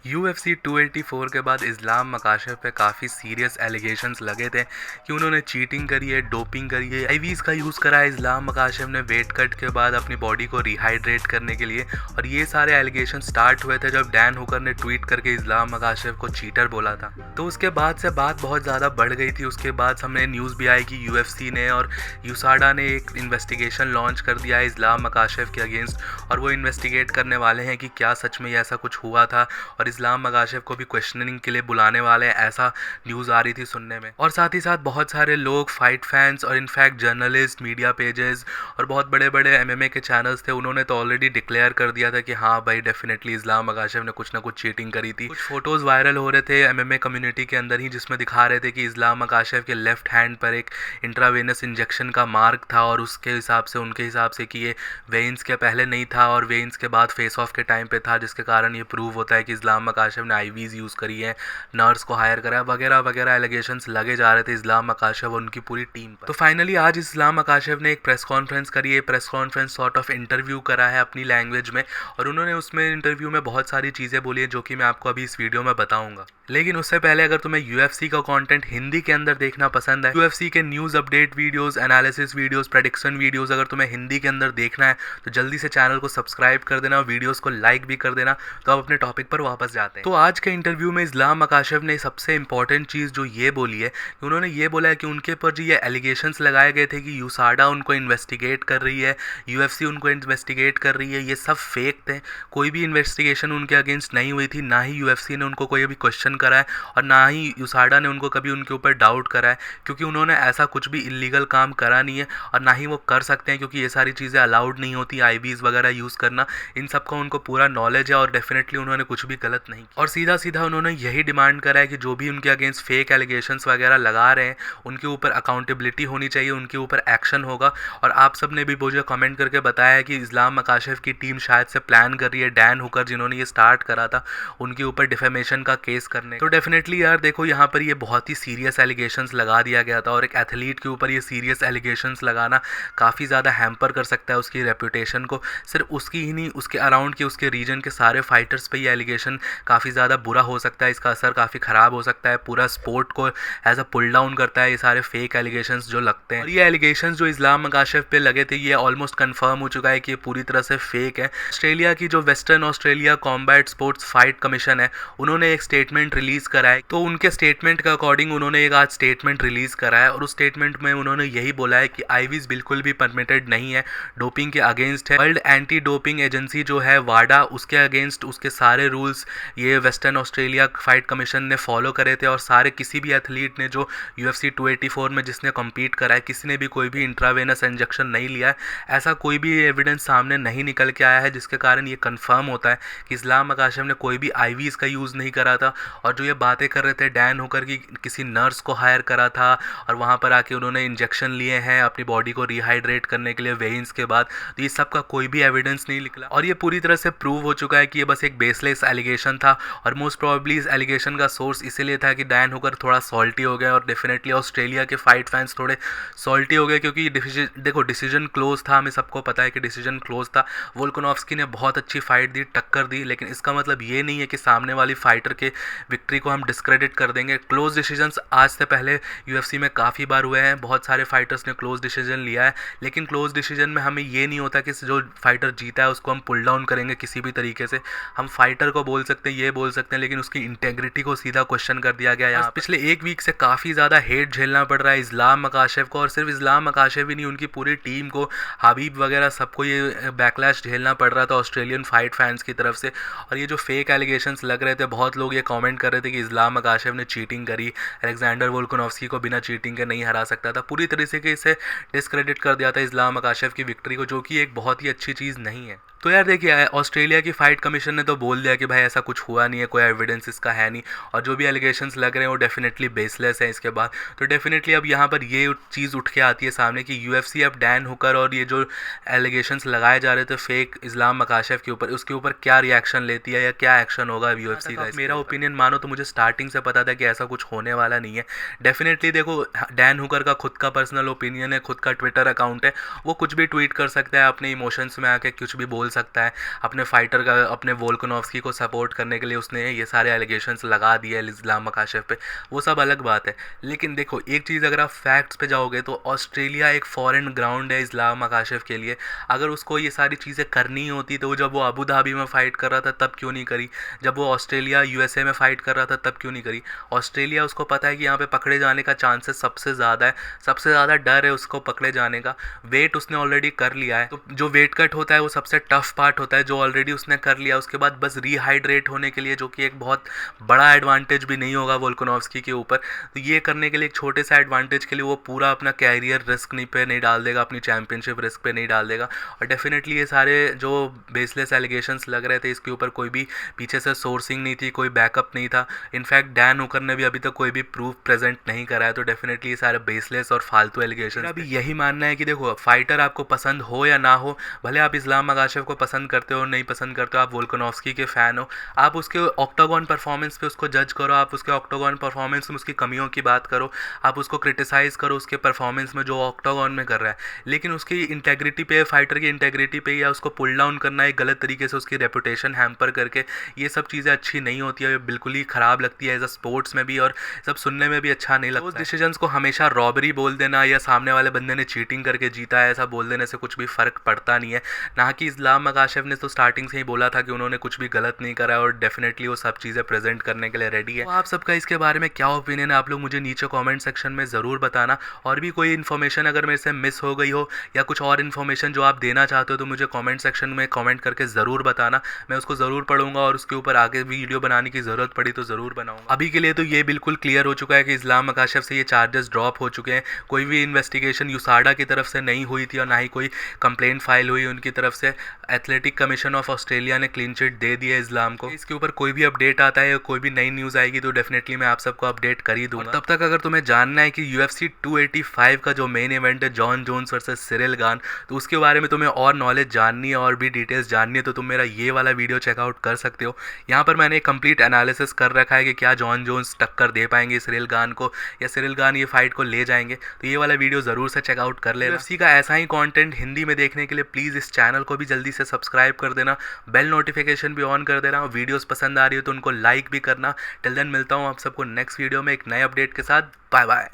UFC 284 के बाद इस्लाम मकाशफ पे काफ़ी सीरियस एलिगेशंस लगे थे कि उन्होंने चीटिंग करी है, डोपिंग करी है, आईवीज़ का यूज़ करा है इस्लाम मकाशफ ने वेट कट के बाद अपनी बॉडी को रिहाइड्रेट करने के लिए। और ये सारे एलिगेशन स्टार्ट हुए थे जब डैन हुकर ने ट्वीट करके इस्लाम मकाशफ को चीटर बोला था। तो उसके बाद से बात बहुत ज़्यादा बढ़ गई थी। उसके बाद सामने न्यूज़ भी आई कि UFC ने और यूसाडा ने एक इन्वेस्टिगेशन लॉन्च कर दिया है इस्लाम मकाशफ के अगेंस्ट, और वो इन्वेस्टिगेट करने वाले हैं कि क्या सच में ऐसा कुछ हुआ था और इस्लाम मकाशफ को भी क्वेश्चनिंग के लिए बुलाने वाले हैं, ऐसा न्यूज़ आ रही थी सुनने में। और साथ ही साथ बहुत सारे लोग, फाइट फैंस और इनफैक्ट जर्नलिस्ट, मीडिया पेजेस और बहुत बड़े बड़े MMA के चैनल्स थे, उन्होंने तो ऑलरेडी डिक्लेयर कर दिया था कि हाँ भाई डेफिनेटली इस्लाम मकाशफ ने कुछ ना कुछ चीटिंग करी थी। कुछ फोटोज़ वायरल हो रहे थे MMA कम्युनिटी के अंदर ही जिसमें दिखा रहे थे कि इस्लाम मकाशफ के लेफ्ट हैंड पर एक इंट्रावेनस इंजेक्शन का मार्क था, और उसके हिसाब से, उनके हिसाब से कि ये वेन्स के पहले नहीं था और वेन्स के बाद फेस ऑफ के टाइम पे था, जिसके कारण ये प्रूव होता है कि इस्लाम मकाशफ ने आईवीज़ यूज़ करी है, नर्स को हायर करा वगैरह वगैरह एलिगेशंस लगे जा रहे थे इस्लाम मकाशफ और उनकी पूरी टीम पर। तो फाइनली आज इस्लाम मकाशफ ने एक प्रेस कॉन्फ्रेंस करी है, press conference sort of interview करा है अपनी लैंग्वेज में, और उन्होंने उसमें इंटरव्यू में बहुत सारी चीज़ें बोली है जो कि मैं आपको अभी इस वीडियो में बताऊंगा। लेकिन उससे पहले अगर तुम्हें UFC का कंटेंट हिंदी के अंदर देखना पसंद है, UFC के news update videos, analysis videos, prediction videos अगर तुम्हें हिंदी के अंदर देखना है तो जल्दी से चैनल को सब्सक्राइब कर देना, वीडियोस को लाइक भी कर देना। तो अब अपने टॉपिक पर वापस जाते हैं। तो आज के इंटरव्यू में इस्लाम मकाशफ ने सबसे इंपॉर्टेंट चीज़ जो ये बोली है कि उन्होंने ये बोला है कि उनके पर जो ये एलिगेशंस लगाए गए थे कि यूसाडा उनको इन्वेस्टिगेट कर रही है, UFC उनको इन्वेस्टिगेट कर रही है, ये सब फेक थे। कोई भी इन्वेस्टिगेशन उनके अगेंस्ट नहीं हुई थी, ना ही UFC ने उनको कोई भी क्वेश्चन करा है और ना ही यूसाडा ने उनको कभी उनके ऊपर डाउट करा है, क्योंकि उन्होंने ऐसा कुछ भी इलीगल काम करा नहीं है और ना ही वो कर सकते हैं, क्योंकि ये सारी चीज़ें अलाउड नहीं होती, आईवीज़ वगैरह यूज़ करना। इन सब का उनको पूरा नॉलेज है और डेफिनेटली उन्होंने कुछ भी गलत नहीं किया। और सीधा सीधा उन्होंने यही डिमांड करा है कि जो भी उनके अगेंस्ट फेक एलिगेशंस वगैरह लगा रहे हैं उनके ऊपर अकाउंटेबिलिटी होनी चाहिए, उनके ऊपर एक्शन होगा। और आप सब ने भी मुझे कमेंट करके बताया है कि इस्लाम मकाशफ की टीम शायद से प्लान कर रही है डैन हुकर, जिन्होंने ये स्टार्ट करा था, उनके ऊपर डिफेमेशन का केस करने। तो डेफिनेटली यार देखो, यहाँ पर ये बहुत ही सीरियस एलिगेशंस लगा दिया गया था, और एक एथलीट के ऊपर ये सीरियस एलिगेशंस लगाना काफ़ी ज़्यादा हैम्पर कर सकता है उसकी रेपुटेशन को। सिर्फ उसकी ही नहीं, उसके अराउंड के, उसके रीजन के सारे फाइटर्स पे ये एलिगेशन काफ़ी ज़्यादा बुरा हो सकता है, इसका असर काफ़ी ख़राब हो सकता है, पूरा स्पोर्ट को एज अ पुल डाउन करता है ये सारे फेक एलिगेशंस जो लगते हैं। और ये एलिगेशंस जो इस्लाम मकाशफ पे लगे थे ये ऑलमोस्ट कंफर्म हो चुका है कि ये पूरी तरह से फेक है। ऑस्ट्रेलिया की जो western Australia combat sports fight commission है, उन्होंने एक स्टेटमेंट रिलीज करा है। तो उनके स्टेटमेंट के अकॉर्डिंग उन्होंने एक आज स्टेटमेंट रिलीज करा है, और उस स्टेटमेंट में उन्होंने यही बोला है कि आईवीज़ बिल्कुल भी परमिटेड नहीं है, डोपिंग के अगेंस्ट है। वर्ल्ड एंटी डोपिंग एजेंसी जो है वाडा, उसके अगेंस्ट उसके सारे रूल्स ये वेस्टर्न ऑस्ट्रेलिया फाइट कमीशन ने फॉलो करे थे, और सारे किसी भी एथलीट ने जो UFC 284 में जिसने कम्पीट करा है, किसी ने भी कोई भी इंट्रावेनस इंजेक्शन नहीं लिया है। ऐसा कोई भी एविडेंस सामने नहीं निकल के आया है जिसके कारण ये कंफर्म होता है कि इस्लाम मकाशफ ने कोई भी आईवीज़ का यूज़ नहीं करा था। और जो ये बातें कर रहे थे डैन होकर कि किसी नर्स को हायर करा था और वहाँ पर आके उन्होंने इंजेक्शन लिए हैं अपनी बॉडी को रिहाइड्रेट करने के लिए वेन्स के बाद, तो ये सब का कोई भी एविडेंस नहीं निकला, और ये पूरी तरह से प्रूव हो चुका है कि ये बस एक बेसलेस एलिगेशन था। और मोस्ट प्रोबेबली इस एलिगेशन का सोर्स इसीलिए था कि डैन होकर थोड़ा सॉल्टी हो गया, और डेफिनेटली ऑस्ट्रेलिया के फाइट फैंस थोड़े सॉल्टी हो गए, क्योंकि देखो डिसीजन क्लोज था, हमें सबको पता है कि डिसीजन क्लोज था। वोल्कानोव्स्की ने बहुत अच्छी फाइट दी, टक्कर दी, लेकिन इसका मतलब ये नहीं है कि सामने वाली फाइटर के विक्ट्री को हम डिस्क्रेडिट कर देंगे। क्लोज डिसीजंस आज से पहले UFC में काफ़ी बार हुए हैं, बहुत सारे फाइटर्स ने क्लोज डिसीजन लिया है, लेकिन क्लोज डिसीजन में हमें ये नहीं होता कि जो फाइटर जीता है उसको हम पुल डाउन करेंगे किसी भी तरीके से। हम फाइटर को बोल सकते हैं, ये बोल सकते हैं, लेकिन उसकी इंटेग्रिटी को सीधा क्वेश्चन कर दिया गया यहाँ। पिछले एक वीक से काफ़ी ज़्यादा हेट झेलना पड़ रहा है इस्लाम मकाशफ को, और सिर्फ इस्लाम मकाशफ ही नहीं, उनकी पूरी टीम को, हबीब वगैरह सबको ये बैकलैश झेलना पड़ रहा था ऑस्ट्रेलियन फाइट फैंस की तरफ से। और ये जो फेक एलिगेशंस लग रहे थे, बहुत लोग ये कमेंट कर रहे थे कि इस्लाम मकाशफ ने चीटिंग करी, अलेक्जेंडर वोल्कानोव्स्की को बिना चीटिंग के नहीं हरा सकता था, पूरी तरीके से डिस्क्रेडिट कर दिया था इस्लाम मकाशफ की विक्ट्री को, जो कि एक बहुत ही अच्छी चीज़ नहीं है। तो यार देखिए, ऑस्ट्रेलिया की फाइट कमीशन ने तो बोल दिया कि भाई ऐसा कुछ हुआ नहीं है, कोई एविडेंस इसका है नहीं, और जो भी एलिगेशंस लग रहे हैं वो डेफिनेटली बेसलेस है इसके बाद। तो डेफिनेटली अब यहाँ पर ये चीज़ उठ के आती है सामने कि UFC अब डैन हुकर और ये जो एलिगेशंस लगाए जा रहे थे फेक इस्लाम मकाशफ के ऊपर, उसके ऊपर क्या रिएक्शन लेती है या क्या एक्शन होगा UFC का। मेरा ओपिनियन मानो तो मुझे स्टार्टिंग से पता था कि ऐसा कुछ होने वाला नहीं है। डेफिनेटली देखो, डैन हुकर का खुद का पर्सनल ओपिनियन है, खुद का ट्विटर अकाउंट है, वो कुछ भी ट्वीट कर सकता है, अपने इमोशंस में आके कुछ भी बोल बोल सकता है, अपने फाइटर का, अपने वोल्कानोव्स्की को सपोर्ट करने के लिए उसने ये सारे एलिगेशंस लगा दिए इस्लाम मकाशेव पे, वो सब अलग बात है। लेकिन देखो एक चीज़, अगर आप फैक्ट्स पे जाओगे तो ऑस्ट्रेलिया एक फॉरेन ग्राउंड है इस्लाम मकाशेव के लिए। अगर उसको ये सारी चीज़ें करनी होती तो जब वो अबू धाबी में फ़ाइट कर रहा था तब क्यों नहीं करी, जब वो ऑस्ट्रेलिया यूएसए में फ़ाइट कर रहा था तब क्यों नहीं करी। ऑस्ट्रेलिया, उसको पता है कि यहाँ पे पकड़े जाने का चांसेस सबसे ज़्यादा है, सबसे ज़्यादा डर है उसको पकड़े जाने का। वेट उसने ऑलरेडी कर लिया है, तो जो वेट कट होता है वो सबसे टफ पार्ट होता है, जो ऑलरेडी उसने कर लिया। उसके बाद बस रिहाइड्रेट होने के लिए, जो कि एक बहुत बड़ा एडवांटेज भी नहीं होगा वोल्कानोव्स्की के ऊपर, तो ये करने के लिए एक छोटे सा एडवांटेज के लिए वो पूरा अपना कैरियर रिस्क नहीं डाल देगा, अपनी चैंपियनशिप रिस्क पे नहीं डाल देगा। और डेफिनेटली ये सारे जो बेसलेस एलिगेशंस लग रहे थे, इसके ऊपर कोई भी पीछे से सोर्सिंग नहीं थी, कोई बैकअप नहीं था। इनफैक्ट डैन हुकर ने भी अभी तक कोई भी प्रूफ प्रेजेंट नहीं करा है, तो डेफिनेटली ये सारे बेसलेस और फालतू एलिगेशन। अभी यही मानना है कि देखो, फाइटर आपको पसंद हो या ना हो, भले आप इस्लाम मकाशेव को पसंद करते हो नहीं पसंद करते हो, आप वोल्कानोव्स्की के फ़ैन हो, आप उसके ऑक्टागन परफॉर्मेंस पे उसको जज करो, आप उसके ऑक्टागन परफॉर्मेंस में उसकी कमियों की बात करो, आप उसको क्रिटिसाइज़ करो उसके परफॉर्मेंस में जो ऑक्टागन में कर रहा है। लेकिन उसकी इंटेग्रिटी पे, फाइटर की इंटेग्रिटी पे, या उसको पुल डाउन करना है गलत तरीके से, उसकी रेपुटेशन हैम्पर करके, ये सब चीज़ें अच्छी नहीं होती है, बिल्कुल ही ख़राब लगती है एज अ स्पोर्ट्स में भी, और सब सुनने में भी अच्छा नहीं लगता। उस डिसीजंस को हमेशा रॉबरी बोल देना या सामने वाले बंदे ने चीटिंग करके जीता है ऐसा बोल देने से कुछ भी फ़र्क पड़ता नहीं है। ना कि इस्लाम मकाशेव ने तो स्टार्टिंग से ही बोला था कि उन्होंने कुछ भी गलत नहीं करा है, और डेफिनेटली वो सब चीज़ें प्रेजेंट करने के लिए रेडी है। तो आप सबका इसके बारे में क्या ओपिनियन है, आप लोग मुझे नीचे कमेंट सेक्शन में ज़रूर बताना। और भी कोई इन्फॉर्मेशन अगर मेरे से मिस हो गई हो, या कुछ और इन्फॉर्मेशन जो आप देना चाहते हो, तो मुझे कमेंट सेक्शन में कमेंट करके ज़रूर बताना, मैं उसको ज़रूर पढ़ूंगा, और उसके ऊपर आगे वीडियो बनाने की ज़रूरत पड़ी तो ज़रूर बनाऊंगा। अभी के लिए तो ये बिल्कुल क्लियर हो चुका है कि इस्लाम मकाशेव से ये चार्जेस ड्रॉप हो चुके हैं। कोई भी इन्वेस्टिगेशन यूसाडा की तरफ से नहीं हुई थी, और ना ही कोई कंप्लेंट फाइल हुई उनकी तरफ से। एथलेटिक कमीशन ऑफ ऑस्ट्रेलिया ने क्लीन चिट दे दी है इस्लाम को। इसके ऊपर कोई भी अपडेट आता है या कोई भी नई न्यूज़ आएगी तो डेफिनेटली मैं आप सबको अपडेट कर ही दूंगा। तब तक अगर तुम्हें जानना है कि UFC 285 का जो मेन इवेंट है John Jones versus Cyril Gane, तो उसके बारे में तुम्हें और नॉलेज जाननी है और भी डिटेल्स जाननी है, तो तुम मेरा ये वाला वीडियो चेकआउट कर सकते हो। यहाँ पर मैंने एक कंप्लीट एनालिसिस कर रखा है कि क्या जॉन जोन्स टक्कर दे पाएंगे सिरिल गान को, या सिरिल गान ये फाइट को ले जाएंगे, तो ये वाला वीडियो ज़रूर से चेकआउट कर लेना। UFC का ऐसा ही कंटेंट हिंदी में देखने के लिए प्लीज़ इस चैनल को भी जल्दी से सब्सक्राइब कर देना, बेल नोटिफिकेशन भी ऑन कर देना, वीडियोस पसंद आ रही हो तो उनको लाइक भी करना। टिल देन मिलता हूँ आप सबको नेक्स्ट वीडियो में एक नए अपडेट के साथ। Bye bye.